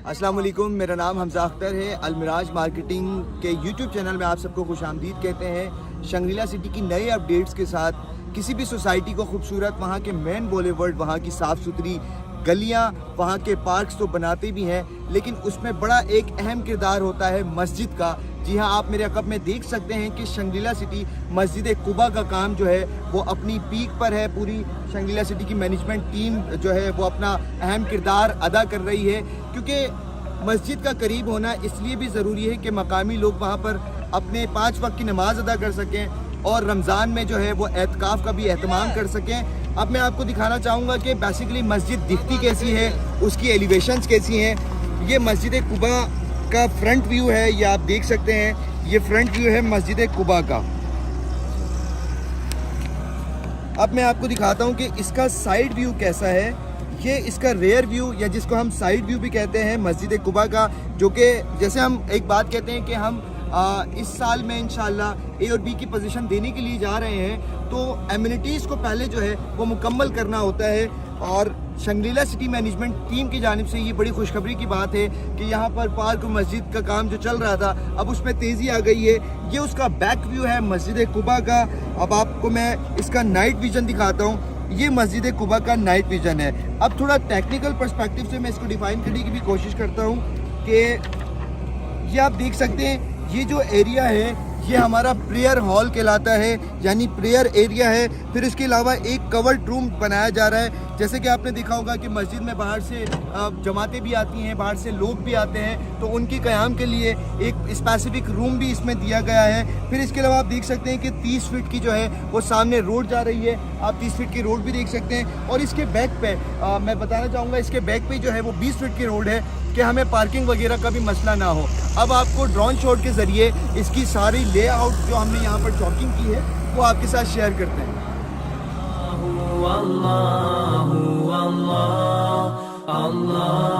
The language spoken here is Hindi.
अस्सलाम वालेकुम, मेरा नाम हमजा अख्तर है। अलमिराज मार्केटिंग के यूट्यूब चैनल में आप सबको खुशामदीद कहते हैं। शंग्रीला सिटी की नए अपडेट्स के साथ किसी भी सोसाइटी को खूबसूरत, वहाँ के मेन बॉलीवुड, वहाँ की साफ़ सुथरी गलियाँ, वहाँ के पार्क्स तो बनाते भी हैं, लेकिन उसमें बड़ा एक अहम किरदार होता है मस्जिद का। जी हाँ, आप मेरे अक़ब में देख सकते हैं कि शंग्रीला सिटी मस्जिद कुबा का काम जो है वो अपनी पीक पर है। पूरी शंग्रीला सिटी की मैनेजमेंट टीम जो है वो अपना अहम किरदार अदा कर रही है, क्योंकि मस्जिद का करीब होना इसलिए भी ज़रूरी है कि मकामी लोग वहाँ पर अपने 5 वक्त की नमाज अदा कर सकें और रमज़ान में जो है वो एतकाफ़ का भी एहतमाम कर सकें। अब मैं आपको दिखाना चाहूँगा कि बेसिकली मस्जिद दिखती कैसी है, उसकी एलिवेशंस कैसी हैं। ये मस्जिद कुबा का फ्रंट व्यू है, ये आप देख सकते हैं। ये फ्रंट व्यू है मस्जिद कुबा का। अब मैं आपको दिखाता हूँ कि इसका साइड व्यू कैसा है। ये इसका रेयर व्यू या जिसको हम साइड व्यू भी कहते हैं मस्जिद कुबा का, जो कि जैसे हम एक बात कहते हैं कि हम इस साल में इंशाल्लाह ए और बी की पोजीशन देने के लिए जा रहे हैं, तो एमिनिटीज़ को पहले जो है वो मुकम्मल करना होता है। और शंग्रीला सिटी मैनेजमेंट टीम की जानिब से ये बड़ी खुशखबरी की बात है कि यहाँ पर पार्क और मस्जिद का काम जो चल रहा था अब उसमें तेज़ी आ गई है। ये उसका बैक व्यू है मस्जिद कुबा का। अब आपको मैं इसका नाइट विज़न दिखाता हूँ। ये मस्जिद कुबा का नाइट विज़न है। अब थोड़ा टेक्निकल पर्सपेक्टिव से मैं इसको डिफ़ाइन करने की भी कोशिश करता हूँ कि ये आप देख सकते हैं, ये जो एरिया है ये हमारा प्रेयर हॉल कहलाता है, यानी प्रेयर एरिया है। फिर इसके अलावा एक कवर्ड रूम बनाया जा रहा है। जैसे कि आपने देखा होगा कि मस्जिद में बाहर से जमातें भी आती हैं, बाहर से लोग भी आते हैं, तो उनके क़याम के लिए एक स्पेसिफिक रूम भी इसमें दिया गया है। फिर इसके अलावा आप देख सकते हैं कि 30 फीट की जो है वो सामने रोड जा रही है। आप 30 फीट की रोड भी देख सकते हैं। और इसके बैक पे मैं बताना चाहूँगा, इसके बैक पे जो है वो 20 फीट की रोड है कि हमें पार्किंग वगैरह का भी मसला ना हो। अब आपको ड्रोन शॉट के ज़रिए इसकी सारी लेआउट जो हमने यहाँ पर चॉकिंग की है वो आपके साथ शेयर करते हैं। अल्लाह अल्लाह अल्लाह